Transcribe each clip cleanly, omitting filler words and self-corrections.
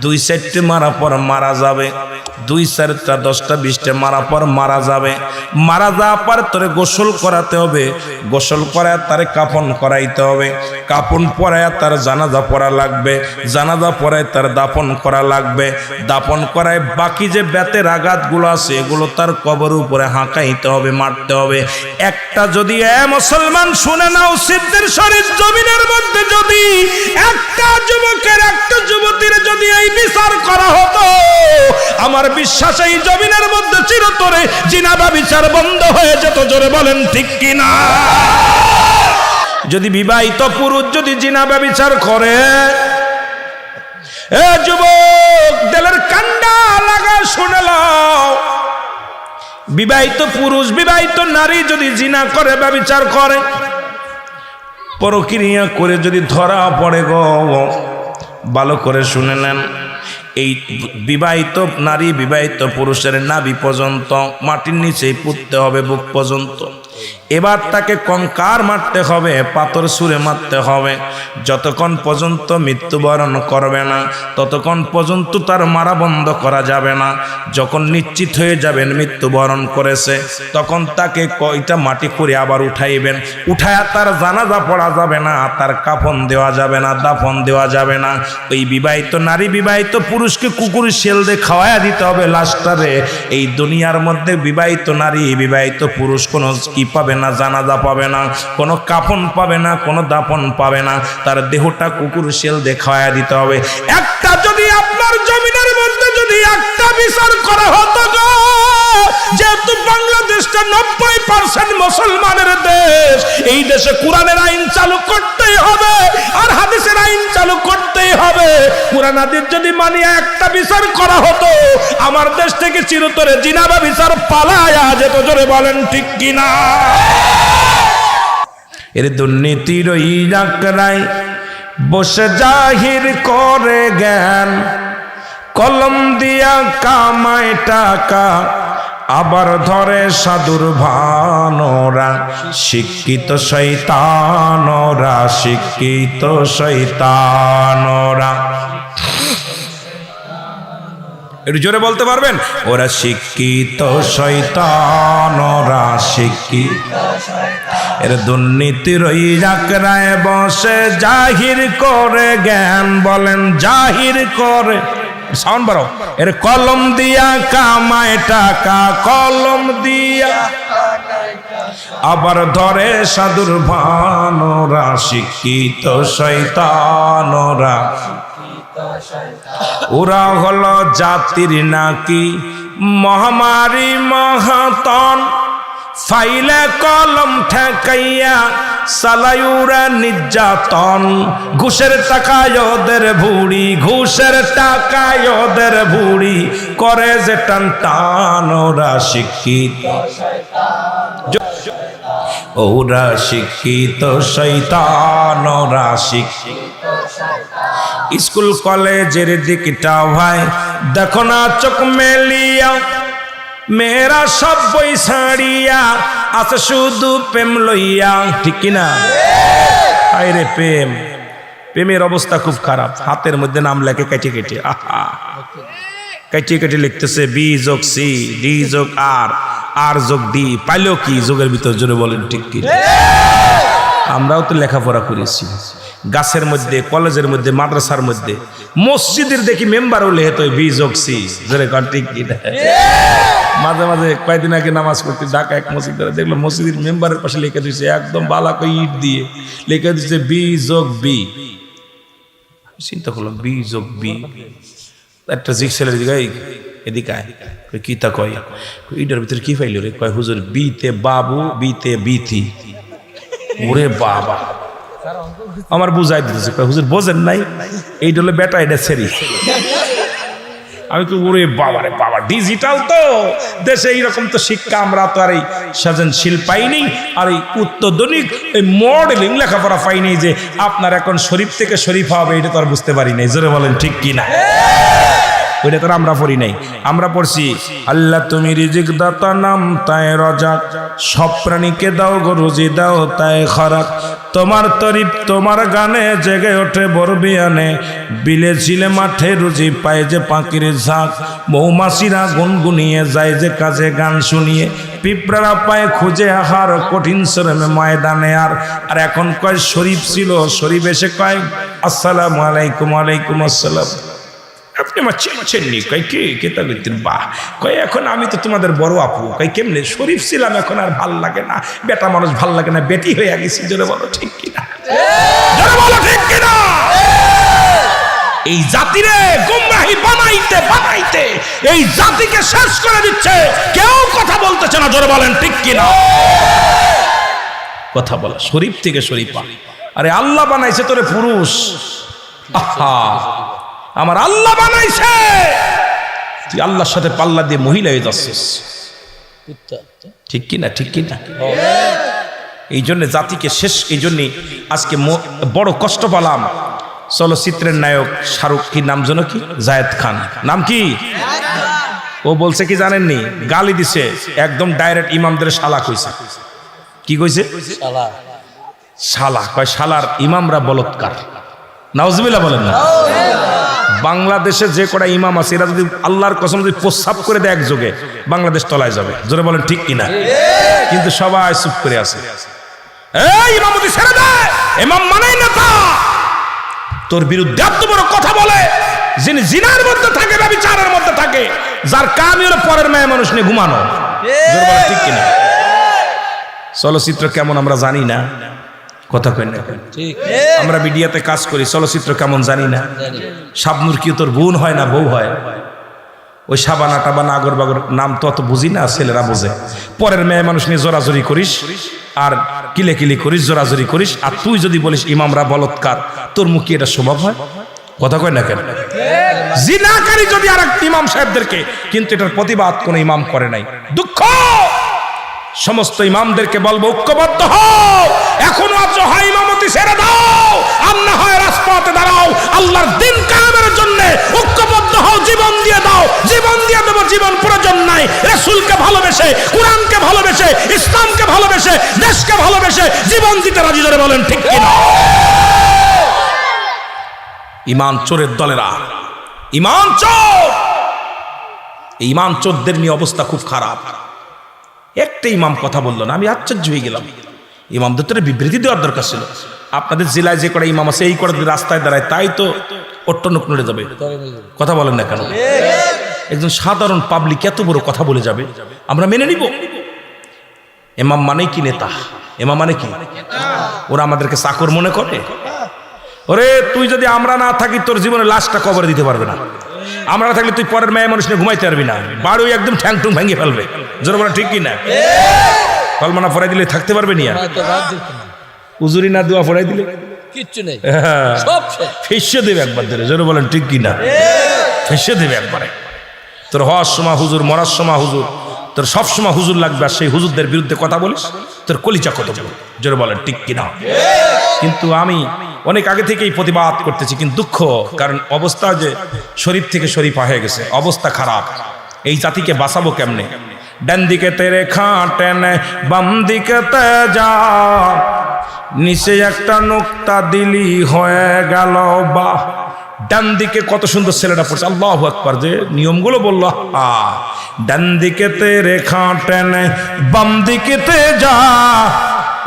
দুই চারটে মারা পর মারা যাবে, দুই চারটা 10টা 20টা মারা পর মারা যাবে। মারা যাওয়ার পর তোরে গোসল করাতে হবে, গোসল করায় তারে কাফন করাইতে হবে, কাফন পরায় তার জানাজা পড়া লাগবে, জানাজা পড়ায় তার দাফন করা লাগবে, দাফন করায় বাকি যে বেতের আঘাতগুলো আছে এগুলো তার কবর উপরে হাঁকাইতে হবে, মারতে হবে। একটা যদি মুসলমান শুনে নাও, সিদ্ধের শরীর জমিনের মধ্যে যদি একটা যুবকের একটা যুবতীর যদি এই বিচার করা হতো, আমার বিশ্বাস এই জমিনের মধ্যে চিরতরে জিনা ব্যভিচার বন্ধ হয়ে যেত। জোরে বলেন ঠিক কিনা? যদি বিবাহিত পুরুষ যদি জিনা ব্যভিচার করে, এ যুবক দিলের কান্ডা লাগা শুনে লও, বিবাহিত পুরুষ বিবাহিত নারী যদি জিনা করে ব্যভিচার করে, পরক্রিয়া করে যদি ধরা পড়ে গো, ভালো করে শুনে নেন, এই বিবাহিত নারী বিবাহিত পুরুষের নাভি পর্যন্ত মাটির নিচেই পুঁততে হবে, বুক পর্যন্ত। এবার তাকে কঙ্কার মারতে হবে, পাথর ছুঁড়ে মারতে হবে। যতক্ষণ পর্যন্ত মৃত্যুবরণ করবে না ততক্ষণ পর্যন্ত তার মারা বন্ধ করা যাবে না। যখন নিশ্চিত হয়ে যাবেন মৃত্যুবরণ করেছে, তখন তাকে কয়টা মাটি করে আবার উঠাইবেন, উঠায়া তার জানাজা পড়া যাবে না, তার কাফন দেওয়া যাবে না, দাফন দেওয়া যাবে না। ওই বিবাহিত নারী বিবাহিত পুরুষকে কুকুর শেল দিয়ে খাওয়াইয়া দিতে হবে লাশটারে। এই দুনিয়ার মধ্যে বিবাহিত নারী বিবাহিত পুরুষ কোনো কি পাবে না, জানাজা পাবে না, কোনো কাফন পাবে না, কোনো দাফন পাবে না, তার দেহটা কুকুর শেল দিয়ে খাওয়াইয়া দিতে হবে। একটা যদি আপনার জমিনের মধ্যে যদি একটা বিচার করা হতো গো, যেহেতু বাংলাদেশটা 90% মুসলমানের দেশ, এই দেশে কোরআনের আইন চালু করতেই হবে আর হাদিসের আইন চালু করতেই হবে। কোরআন হাদিস যদি মানিয়ে একটা বিচার করা হতো, আমার দেশ থেকে চিরতরে জিনা ব্যভিচার পালায়া যেত। জোরে বলেন ঠিক কিনা? এর দুর্নীতির ওই রাকরায় বসে জাহির করে জ্ঞান, কলম দিয়া কামায় টাকা আবার ধরে সাধুর ভানরা, শিক্ষিত শয়তানরা, শিক্ষিত শয়তানরা। একটু জোরে বলতে পারবেন? ওরা শিক্ষিত শয়তানরা, শিক্ষিত। এর দুর্নীতির ওই রাকরায় বসে জাহির করে জ্ঞান, বলেন জাহির করে, সাউন্ড বাড়াও। এর কলম দিয়া কামায় টাকা, কলম দিয়া আবার ধরে সাধুর ভানরা, শিক্ষিত শয়তানরা। ওরা হলো জাতির নাকি মহামারী মহাতন, ফাইলে কলম ঠেকাইয়া সালাইউরা নির্যাতন। ঘুষের টাকায় ওদের ভুড়ি, ঘুষের টাকায় ওদের ভুড়ি করে যে টান টান। ওরা শিক্ষিত, ওরা শিক্ষিত শয়তান, ওরা শিক্ষিত। স্কুল কলেজের দিকটা ভাই দেখো না চোখ মেলিয়া, মেয়েরা সব বই ছাড়িয়া আছে শুধু প্রেম লইয়া, ঠিক কিনা? আরে প্রেম, প্রেমের অবস্থা খুব খারাপ। হাতের মধ্যে নাম লেখে কেটে কেটে, আহা কেটে কেটে লিখতেছে বি যোগ সি, ডি যোগ আর, আর যোগ ডি, পাইলেও কি যোগের ভিতর? জোরে বলেন ঠিক কি? আমরাও তো লেখাপড়া করেছি, গাছের মধ্যে, কলেজের মধ্যে, মাদ্রাসার মধ্যে, মসজিদের দেখি মেম্বারও লেখে তো বি যোগ সি। জোরে কর ঠিক কি? মাঝে মাঝে কয়েকদিন আগে নামাজ পড়তে ঢাকা এক মসজিদে দেখলাম মসজিদের মেম্বারের পাশে লিখে দিচ্ছে একদম বালা কই ইট দিয়ে লিখে দিচ্ছে বি যোগ বি। চিন্তা করলাম বি যোগ বি, একটা জিগ ছেলের দিকে এদিকে কি তা কয়, ইটার ভিতরে কি পাইল রে? কয় হুজুর বিতে বাবু, বিতে বিথি। ওরে বাবা, আমার বুঝাই দিতেছে, কয় হুজুর বোঝেন নাই, এইটা হলো বেটা, এটা ছেড়ি। আমি তো ওরে বাবা রে বাবা, ডিজিটাল তো দেশে এইরকম তো শিক্ষা আমরা তো আর এই সৃজনশীল পাইনি, আর এই উত্তরধনিক এই মডেলিং লেখাপড়া পাইনি যে আপনার এখন শরীফ থেকে শরীফ হবে, এটা তো আর বুঝতে পারি নাই। জোরে বলেন ঠিক কিনা? ওইটা তো আমরা পড়ি নাই, আমরা পড়ছি আল্লাহ তুমি রিজিক দাতা নাম তাই রাজাক, সব প্রাণীকে দাও গো রুজি দাও তাই খরাক, তোমার তরিফ তোমার গানে জেগে ওঠে বরবিয়ানে, বিলে ঝিলে মাঠে রুজি পায় যে পাখির ঝাঁক, মৌমাছিরা গুনগুনিয়ে যায় যে কাজে গান শুনিয়ে, পিঁপড়ারা পায় খুঁজে আহার কঠিন শ্রমে ময়দানে। আর এখন কয় শরীফ ছিল, শরীফ এসে কয় আসসালামু আলাইকুম। ওয়ালাইকুম আসসালাম। আপনি আমার চেনছেননি? কয় কে কেতা করতেন? বাহ। কয় এখন আমি তো তোমাদের বড় আপু। কয় কেমনে? শরীফ ছিলাম, এখন আর ভাল লাগে না, বেটা মানুষ ভাল লাগে না, বেটি হয়ে গেছি। জোরে বলো ঠিক কিনা, জোরে বলো ঠিক কিনা। এই জাতিরে গুমরাহি বানাইতে বানাইতে এই জাতিকে শেষ করে দিচ্ছে, কেউ কথা বলতেছে না। জোরে বলেন ঠিক কিনা। কথা বলা শরীফ থেকে শরীফা। আরে আল্লাহ বানাইছে তোরে পুরুষ, আহা আমার আল্লাহ বানাইছে, তুই আল্লাহর সাথে পাল্লা দিয়ে মহিলা হয়ে যাচ্ছিস। ঠিক কিনা, ঠিক কিনা। এই জন্য জাতিকে শেষ, এই জন্য আজকে বড় কষ্ট পেলাম। চলচ্চিত্রের নায়ক শাহরুখ, কি নাম যেন, কি জায়েদ খান নাম কি, ও বলছে কি জানেননি, গালি দিছে একদম ডাইরেক্ট ইমামদের শালা কইছে। কি কইছে? শালা। কয় শালার ইমামরা বলৎকার। নাউজুবিল্লাহ বলেন না। বাংলাদেশে যে কটা ইমাম আছে এরা যদি আল্লাহর কসম যদি প্রস্রাব করে দেয় একযোগে, বাংলাদেশ তলায় যাবে। জোরে বলেন ঠিক কিনা। কিন্তু সবাই চুপ করে আছে। এই ইমামতি ছেড়ে দে, ইমাম মানেই নেতা। তোর বিরুদ্ধে এত বড় কথা বলে যিনি জিনার মধ্যে থাকে, ব্যভিচারের মধ্যে থাকে, যার কামই হলো পরের মেয়ে মানুষ নিয়ে ঘুমানো। জোরে বলেন ঠিক কিনা। চলচ্চিত্র কেমন আমরা জানি না, কথা কই না। আমরা মিডিয়াতে কাজ করি, চলচ্চিত্র কেমন জানি না। শাবনুর কি তোর বোন হয় না বউ হয়? ওই সাবানা টাবানা আগর বাগর নাম তো অত বুঝি না, ছেলেরা বোঝে। পরের মেয়ে মানুষ নিয়ে জোরাজোরি করিস আর কিলে কিলি করিস, জোরাজোরি করিস। আর তুই যদি বলিস ইমামরা বলৎকার, তোর মুখে এটা সম্ভব হয়? কথা কয় না কেন? জিনাকারী যদি আর এক ইমাম সাহেবদেরকে, কিন্তু এটার প্রতিবাদ কোন ইমাম করে নাই। দুঃখ। সমস্ত ইমামদেরকে বলবো ঐক্যবদ্ধ হও, এখনো আছো হয় ইমামতি ছেড়ে দাও, আর না হয় রাজপথে দাঁড়াও, আল্লাহর দিন কায়েমের জন্য ঐক্যবদ্ধ হও, জীবন দিয়ে দাও। জীবন দিয়ে দেবো, জীবন প্রয়োজন নাই। রাসূলকে ভালোবেসে, কোরআনকে ভালোবেসে, ইসলামকে ভালোবেসে, দেশকে ভালোবেসে জীবন দিতে রাজি। ধরে বলেন ঠিক কিনা। ইমান চোরের দলেরা, ইমান চোর, এই ইমান চোরদের নিয়ে অবস্থা খুব খারাপ। একটা ইমাম কথা বললো না, আমি আশ্চর্য হয়ে গেলাম। ইমামদের তো বিবৃতি দেওয়ার দরকার ছিল। আপনাদের জেলায় যে কটা ইমাম আছে, এই কটা রাস্তায় দাঁড়ায়, তাই তো অট্টনক নড়ে যাবে। কথা বলেন না কেন? একজন সাধারণ পাবলিক এত বড় কথা বলে যাবে, আমরা মেনে নিব? ইমাম মানে কি নেতা? ইমাম মানে কি? ওরা আমাদেরকে চাকর মনে করে? ওরে তুই যদি আমরা না থাকি, তোর জীবনে লাশটা কবরে দিতে পারবে না। আমরা থাকলে তুই পরের মেয়ে মানুষ নিয়ে ঘুমাইতে পারবি না, বাড়ি একদম ঠ্যাং টুং ভেঙে ফেলবে। জোরে বলা ঠিক কিনা। কলমানা পড়াই দিলে থাকতে পারবে না, উজুরি না দোয়া পড়াই দিলে কিচ্ছু নেই, সব ফেসে দেবে একবার ধরে। জোরে বলেন ঠিক কিনা। ফেসে দেবে একবারে। তোর হওয়ার সময় হুজুর, মরার সময় হুজুর, তোর সবসময় হুজুর লাগবে। আর সেই হুজুরদের বিরুদ্ধে কথা বলিস, তোর কলিজা কত যাবে। জোরে বলেন ঠিক কিনা। কিন্তু আমি অনেক আগে থেকেই প্রতিবাদ করতেছি, কিন্তু দুঃখ, কারণ অবস্থা যে শরীফ থেকে শরীফা হয়ে গেছে, অবস্থা খারাপ। এই জাতিকে বাঁচাবো কেমনে? ডান দিকে তেরে খাটেন, বাম দিকে তে যা, নিচে একটা নোক্তা দিলি হয়ে গেল বা। ডান দিকে কত সুন্দর ছেলেটা পড়ছে, আল্লাহু আকবার, যে নিয়মগুলো বললো। ডান দিকে তেরে খাটেন, বাম দিকে তে যা,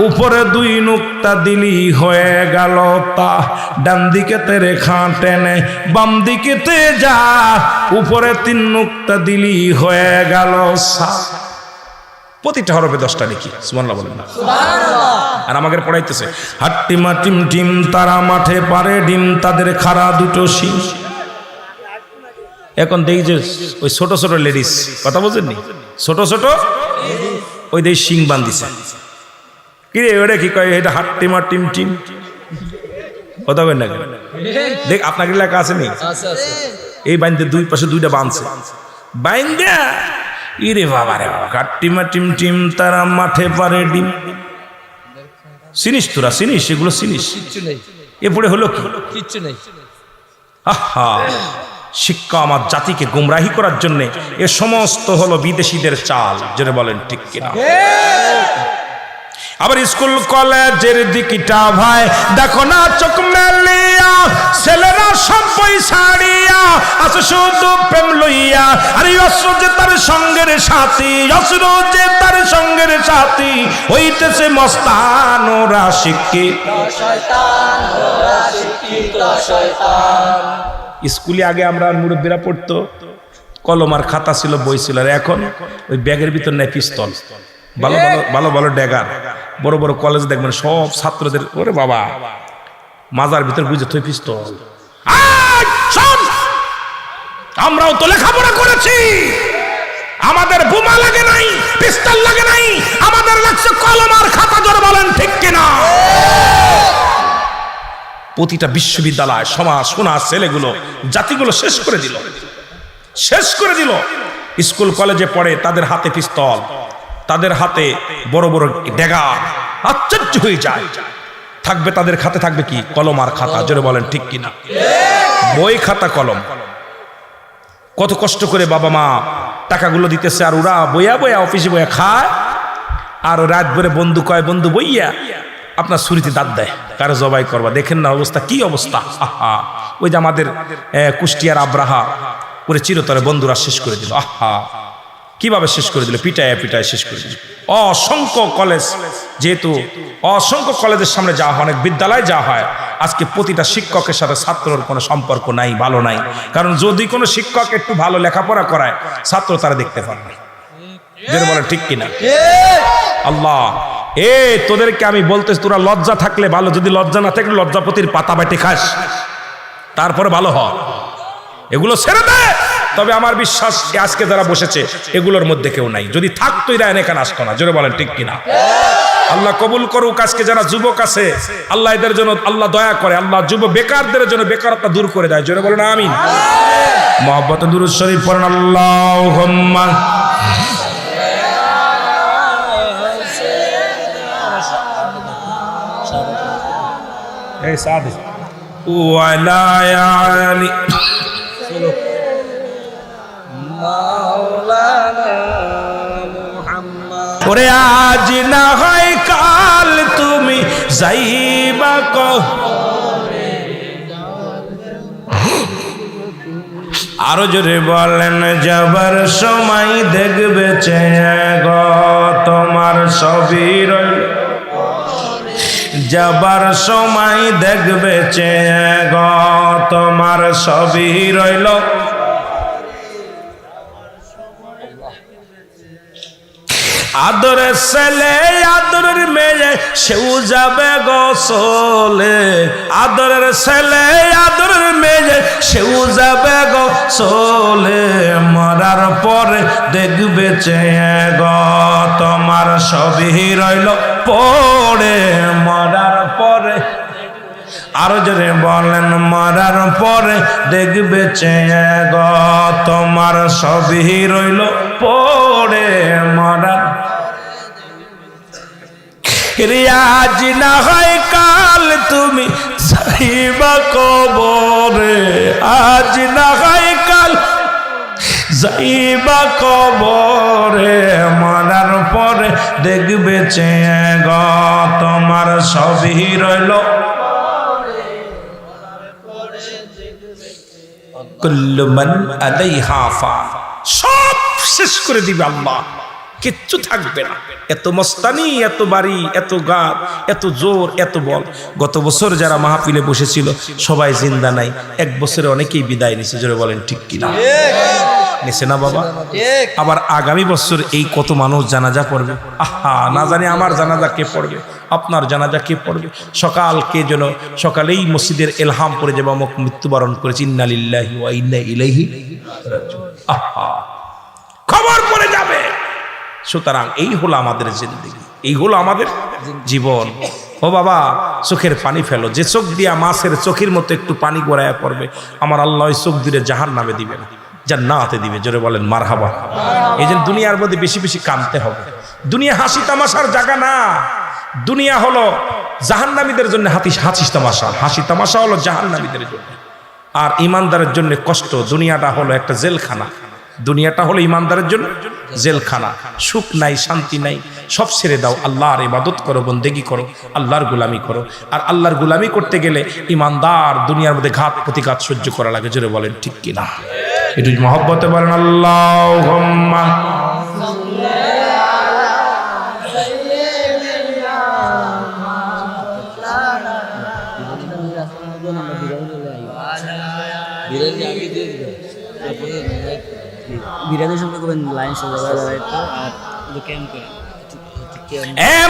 উপরে দুই নুক্তা দিলি হয়ে গেল তা। ডান দিকে তেরে খাটেনে, বাম দিকে তে যা, উপরে তিন নুক্তা দিলি হয়ে গেল সা। প্রতিটা হরফে 10টা লিখি। সুবহানাল্লাহ বলেন না। আর আমাকে পড়াইতেছে, হাট্টিমা টিম টিম তারা মাঠে পারে ডিম, তাদের খাড়া দুটো শিং। এখন দেখি যে ওই ছোট ছোট লেডিস, কথা বলছেননি, ছোট ছোট ওই দেশ শিং বান্ধিছে। কিরে ওটা কি কয়? এটা হাট্টিমা টিম টিম। কথা বলেন না দেখ, আপনার এলাকা আছে নি? এই বাইন্দে দুই পাশে দুইটা বাঁধছে, বাইন্দা ইরে বাবা রে বাবা, হাট্টিমা টিম টিম তারা মাঠে পারে ডিম। চিনিস তোরা? চিনিস সেগুলো? চিনিস? এরপরে হলো কি? কিচ্ছু নেই। আহা, শিক্ষা আমার জাতিকে গুমরাহি করার জন্য এ সমস্ত হলো বিদেশিদের চাল, যেটা বলেন ঠিক কিনা। আবার স্কুল কলেজের দিকটা ভাই দেখো না চোখ মেলিয়া, ছেলেরা সব বই ছাড়িয়া আছে শুধু প্রেম লইয়া। আরে অস্ত্র যে তার সঙ্গের সাথী, অস্ত্র যে তার সঙ্গের সাথী, হইতেছে মস্তান ওরা শিক্ষিত শয়তান, ওরা শিক্ষিত শয়তান। স্কুলে আগে আমরা মুরব্বীরা পড়তো কলম আর খাতা ছিল, বই ছিল, আর এখন ওই ব্যাগের ভিতর নেয় পিস্তল, ভালো ভালো ভালো ভালো ড্যাগার। বড় বড় কলেজ দেখবেন সব ছাত্রদের, ওরে বাবা মাজার ভিতর বুঝে তুই পিস্তল। আমরাও তো লেখাপড়া করেছি, আমাদের বোমা লাগে নাই, পিস্তল লাগে নাই, আমাদের লাগছে কলম আর খাতা, জোরে বলেন ঠিক কিনা। প্রতিটা বিশ্ববিদ্যালয় সমাজ সোনা ছেলেগুলো জাতিগুলো শেষ করে দিল, শেষ করে দিল। স্কুল কলেজে পড়ে তাদের হাতে পিস্তল, তাদের হাতে বড় বড় ড্যাগার, আশ্চর্য হয়ে যায়। থাকবে তাদের হাতে থাকবে কি? কলম আর খাতা, জোরে বলেন ঠিক কিনা। বই খাতা কলম, কত কষ্ট করে বাবা মা টাকাগুলো দিতেছে, আর ওরা বইয়া বইয়া অফিসে বইয়া খায়, আর রাত ভরে বন্ধু কয়, বন্ধু বইয়া আপনার ছুরিতে দাঁত দেয়, কারো জবাই করবা। দেখেন না অবস্থা, কি অবস্থা। আহা, ওই যে আমাদের কুষ্টিয়ার আব্রাহা করে চিরতরে বন্ধুরা শেষ করে দিল। আহা, কিভাবে শেষ করে দিল? পিটায় পিটায় শেষ করে দিল। অসংখ্য কলেজ, যেহেতু অসংখ্য কলেজের সামনে যাওয়া হয়, অনেক বিদ্যালয় যাওয়া হয়, আজকে প্রতিটা শিক্ষকের সাথে ছাত্রর কোনো সম্পর্ক নাই, ভালো নাই। কারণ যদি কোনো শিক্ষক একটু ভালো লেখাপড়া করায়, ছাত্র তারা দেখতে পারবে, যেটা বলে ঠিক কিনা। আল্লাহ তোদেরকে আমি বলতেছি, তোরা লজ্জা থাকলে ভালো, যদি লজ্জা না থাকলে লজ্জাপতির পাতা বাটি খাস, তারপরে ভালো হ, এগুলো ছেড়ে দে। তবে আমার বিশ্বাস আজকে যারা বসেছে এগুলোর মধ্যে কেউ নাই, যদি থাকতো এরা এখানে আসতো না, জোরে বলেন ঠিক কিনা। আল্লাহ কবুল করুক। আজকে যারা যুবক আছে, আল্লাহ এদের জন্য আল্লাহ দয়া করে, আল্লাহ যুব বেকারদের জন্য বেকারত্ব দূর করে দেয়, জোরে বলেন আমিন। মুহাব্বতে দুরূদ শরীফ পড়েন, আল্লাহুম্মা এই সাদ ওয়ালা আলি মাওলানা মুহাম্মদ। ওরে আজ না হয় কাল তুমি যাইবা কবরে, আরো জোরে বলেন, যাবার সময় দেখবে চেয়ে গো তোমার সবই রইল, যাবার সময় দেখবে চেয়ে গো তোমার সবই রইল। আদরের ছেলে আদরের মেয়ে সেও যাবে গোসলে, আদরের ছেলে আদরের মেয়ে সেও যাবে গোসলে, মরার পরে দেখবে চেয়ে গো তোমার সবই রইল পড়ে, মরার পরে আরো জোরে বলেন, মরার পরে দেখবে চেয়ে গো তোমার সবই রইল পড়ে, মরার আজ না হয় কাল তুমি যাইবা কবরে, আজ না হয় কাল যাইবা কবরে, মরার পরে দেখবে চেয়ে গো তোমার সবই রইল। কুল্লু মান আলাইহা ফান, সব শেষ করে দিবে আল্লাহ, কিচ্ছু থাকবে না। এত মস্তানি, এত বাড়ি, এত গাছ, এত জোর, এত বল। গত বছর যারা মাহফিলে বসেছিল সবাই জিন্দা নাই, এক বছরে অনেকেই বিদায় নিছে, জোরে বলেন ঠিক কিনা। নিছে না বাবা? আবার আগামী বছর এই কত মানুষ জানাজা পড়বে। আহা, না জানি আমার জানাজা কে পড়বে, আপনার জানাজা কে পড়বে। সকালকে যেন সকালেই মসজিদের এলহাম পড়ে যাবে, অমুক মৃত্যুবরণ করেছে, ইন্না লিল্লাহি ওয়া ইন্না ইলাইহি রাজিউন। আহা, খবর পড়ে যাবে। সুতরাং এই হলো আমাদের জিন্দেগি, এই হলো আমাদের জীবন। ও বাবা, চোখের পানি ফেলো, যে চোখ দিয়া মাছের চোখের মতো একটু পানি গড়াইয়া পড়বে, আমার আল্লাহ ওই চোখ দিয়ে জাহান্নামে দিবে না, জান্নাতে দিবে, জোরে বলেন মারহাবা। এই জন্য দুনিয়ার মধ্যে বেশি বেশি কাঁদতে হবে। দুনিয়া হাসি তামাশার জায়গা না, দুনিয়া হলো জাহান্নামীদের জন্য হাসি তামাশা, হাসি তামাশা হলো জাহান্নামীদের জন্য। আর ইমানদারের জন্য কষ্ট। দুনিয়াটা হলো একটা জেলখানা, দুনিয়াটা হলো ইমানদারের জন্য জেলখানা। সুখ নাই, শান্তি নাই, সব ছেড়ে দাও, আল্লাহর ইবাদত করো, বন্দেগী করো, আল্লাহর গোলামি করো। আর আল্লাহর গোলামি করতে গেলে ইমানদার দুনিয়ার মধ্যে ঘাত প্রতিঘাত সহ্য করা লাগে। জোরে বলেন ঠিক কিনা? একটু মহব্বতে বলেন আল্লাহুম্মা।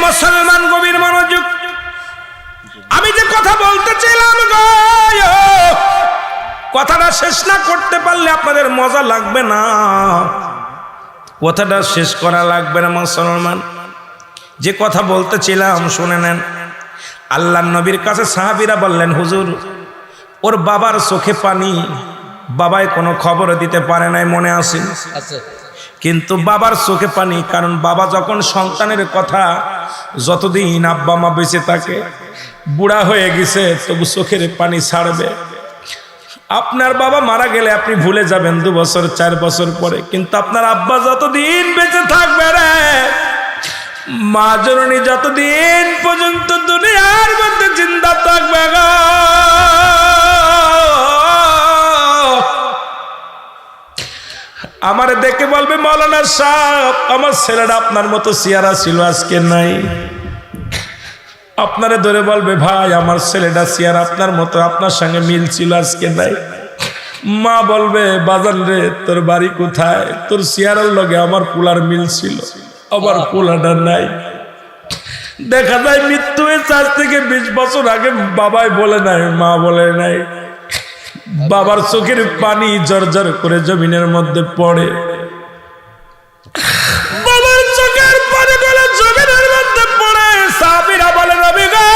মুসলমান গভীর মনোযোগ, আমি যে কথা বলতে চাইলাম কথাটা শেষ না করতে পারলে আপনাদের মজা লাগবে না, কথাটা শেষ করা লাগবে না। মুসলমান, যে কথা বলতেছিলাম শুনে নেন। আল্লাহর নবীর কাছে সাহাবীরা বললেন, হুজুর ওর বাবার চোখে পানি, বাবাই কোনো খবর দিতে পারে নাই, মনে আছে? কিন্তু বাবার চোখে পানি, কারণ বাবা যখন সন্তানের কথা, যতদিন আব্বা মা বেঁচে থাকে, বুড়া হয়ে গেছে তবু চোখের পানি ছাড়বে। আপনার বাবা মারা গেলে আপনি ভুলে যাবেন 2 বছর 4 বছর পরে, কিন্তু আপনার আব্বা যতদিন বেঁচে থাকবে রে, মা জননী যতদিন পর্যন্ত দুনিয়ার মধ্যে জিন্দা থাকবে গো, আমারে দেখে বলবে, মাওলানা সাহেব আমার ছেলেটা আপনার মতো চেহারা ছিল, আজকে নাই। আপনারে ধরে বলবে, ভাই আমার ছেলেটা চেহারা আপনার মতো, আপনার সঙ্গে মিল ছিল, আজকে নাই। মা বলবে, বাজান রে তোর বাড়ি কোথায়? তোর চেহারার লগে আমার পোলার মিল ছিল, আমার পোলাটা নাই। দেখা যায় মৃত্যু হয়েছে আজ থেকে 20 বছর আগে, বাবাই বলে নাই, মা বলে নাই। বাবার চোখের পানি জর্জর করে জমিনের মধ্যে পড়ে, বাবার চোখের পানি গুলো জমিনের মধ্যে পড়ে। সাহাবীরা বলে, নবী গো,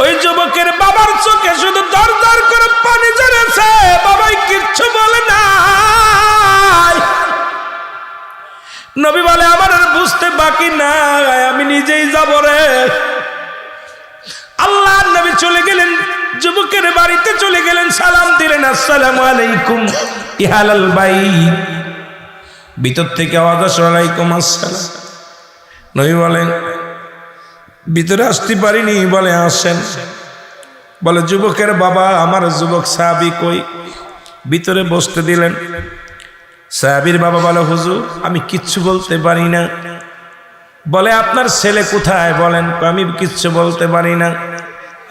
ওই যুবকের বাবার চোখে শুধু দরদর করে পানি ঝরেছে, বাবাই কিচ্ছু বলে নাই। নবী বলে, আমার আর বুঝতে বাকি নাই, আমি নিজেই যাব রে। আল্লাহর নবী চলে গেলেন, যুবকের বাড়িতে চলে গেলেন, সালাম দিলেন, আসসালামু আলাইকুম ইহালাল বাইত। ভিতর থেকে আওয়াজ আসে, ওয়ালাইকুম আসসালাম। নবী বলেন, ভিতরে আসতে পারিনি। বলে, আসেন। বলে, যুবকের বাবা, আমার যুবক সাহাবী কই? ভিতরে বসতে দিলেন। সাহাবীর বাবা বলে, হুজুর আমি কিচ্ছু বলতে পারি না। বলে, আপনার ছেলে কোথায়? বলেন, আমি কিচ্ছু বলতে পারি না।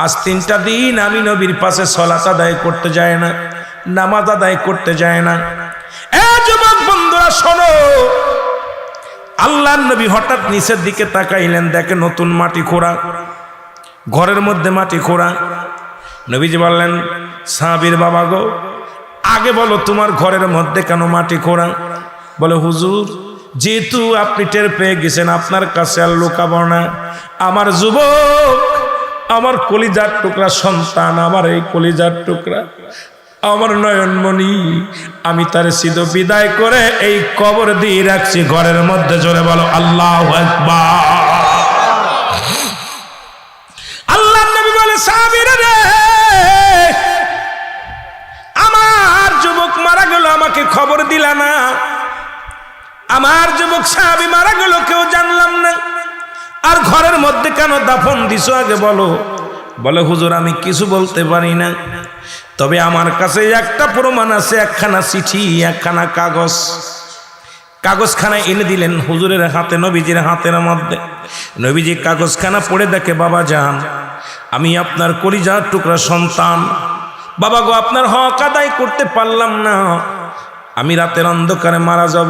আজ 3টা দিন আমি নবীর পাশে সালাত আদায় করতে যায় না, নামাজ আদায় করতে যায় না। এ যুবক বন্ধুরা শোনো, আল্লাহর নবী হঠাৎ নিচের দিকে তাকাইলেন, দেখে নতুন মাটি খোঁড়া, ঘরের মধ্যে মাটি খোঁড়া। নবীজি বললেন, সাহাবীর বাবা গো, আগে বলো তোমার ঘরের মধ্যে কেন মাটি খোঁড়া? বলে, হুজুর যেহেতু আপনি টের পেয়ে গেছেন, আপনার কাছে আর লুকাবো না। আমার যুবক, আমার কলিজার টুকরা সন্তান, আমার এই কলিজার টুকরা, আমার নয়নমণি, আমি তার সিধ বিদায় করে এই কবর দিয়ে রাখছি ঘরের মধ্যে। জোরে বলো আল্লাহু আকবার। আল্লাহর নবী বলে, সাহাবীরা রে, আমার যুবক মারা গেল, আমাকে খবর দিলা না। আমার যুবক সাহাবী মারা গেল, কেউ জানলাম না। আর ঘরের মধ্যে কেন দাফন দিছো আগে বলো। বলে, হুজুর আমি কিছু বলতে পারি না, তবে আমার কাছে একটা প্রমাণ আছে, একখানা চিঠি, একখানা কাগজ। কাগজখানা এনে দিলেন হুজুরের হাতে, নবীজির হাতের মধ্যে। নবীজি কাগজখানা পড়ে দেখে, বাবা যান, আমি আপনার কলিজার টুকরা সন্তান, বাবা গো আপনার হক আদায় করতে পারলাম না, আমি রাতের অন্ধকারে মারা যাব।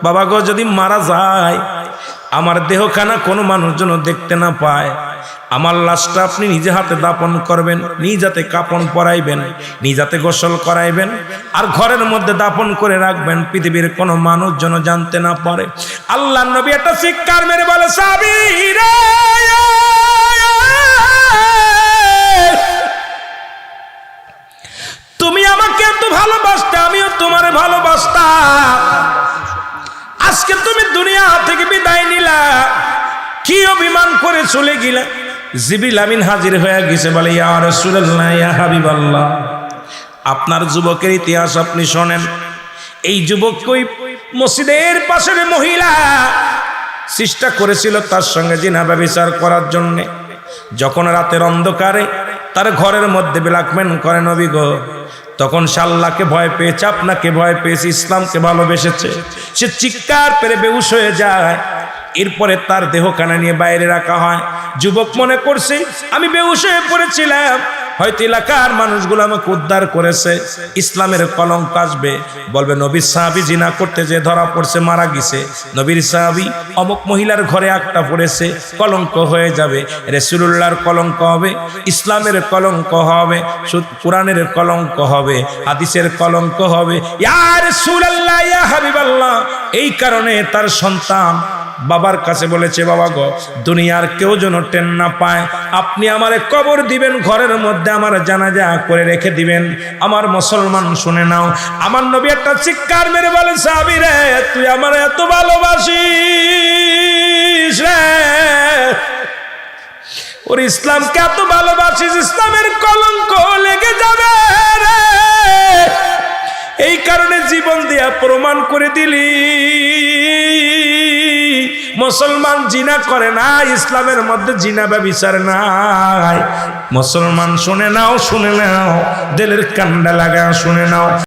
বাবা গো যদি মারা যায়, আমার দেহখানা কোনো মানুষ যেন দেখতে না পায়, আমার লাশটা আপনি নিজে হাতে দাপন করবেন, নিজ হাতে কাপড় পরাইবেন, নিজ হাতে গোসল করাইবেন, আর ঘরের মধ্যে দাপন করে রাখবেন, পৃথিবীর কোনো মানুষ যেন জানতে না পারে। আল্লাহর নবী একটা চিৎকার মেরে বলে, সাহাবী রে, তুমি আমাকে এত ভালোবাসতে, আমিও তোমারে ভালোবাসতাম, আজকে তুমি দুনিয়া থেকে বিদায় নিলা, কি অভিমান করে চলে গেলা, জিবরিল আমিন হাজির হয়ে গেছে, বলে ইয়া রাসূলুল্লাহ, ইয়া হাবিবাল্লাহ, আপনার যুবকের ইতিহাস আপনি শোনেন। এই যুবকই মসজিদের পাশের মহিলা চেষ্টা করেছিল তার সঙ্গে জিনা ব্যভিচার করার জন্যে। যখন রাতের অন্ধকারে তার ঘরের মধ্যে ব্ল্যাকমেন করে নবী গো, তখন সে আল্লাহকে ভয় পেয়েছে, আপনাকে ভয় পেয়েছে, ইসলামকে ভালোবেসেছে। সে চিৎকার পেরে বেহুশ হয়ে যায়। এরপরে তার দেহখানা নিয়ে বাইরে রাখা হয়। যুবক মনে করছে আমি বেহুশ হয়ে পড়েছিলাম, হয়তো এলাকার মানুষগুলো আমাকে উদ্ধার করেছে, ইসলামের কলঙ্ক আসবে, বলবে নবীর সাহাবী জিনা করতে যে ধরা পড়ছে, মারা গেছে, নবীর সাহাবী অমুক মহিলার ঘরে একটা পড়েছে, কলঙ্ক হয়ে যাবে, রাসূলুল্লাহর কলঙ্ক হবে, ইসলামের কলঙ্ক হবে, কোরআনের কলঙ্ক হবে, হাদিসের কলঙ্ক হবে। ইয়া রাসূলুল্লাহ, ইয়া হাবিবাল্লাহ, এই কারণে তার সন্তান বাবার কাছে বলেছে, বাবা গো, দুনিয়ার কেউ যেন টেন না পায়, আপনি আমারে কবর দিবেন, ঘরের মধ্যে আমার জানাজা করে রেখে দিবেন। আমার মুসলমান শুনে নাও, আমার নবী একটা চিৎকার মেরে বলে, সাহাবী রে, তুই আমার এত ভালোবাসিস রে, ওর ইসলামকে এত ভালোবাসিস, ইসলামের কলঙ্ক লেগে যাবে রে, এই কারণে জীবন দিয়া প্রমাণ করে দিলি মুসলমান জিনা করে না, ইসলামের মধ্যে জিনা ব্যভিচার নাই। মুসলমান শুনে নাও, শুনে নাও, দিলের কান্ডা লাগা শুনে নাও।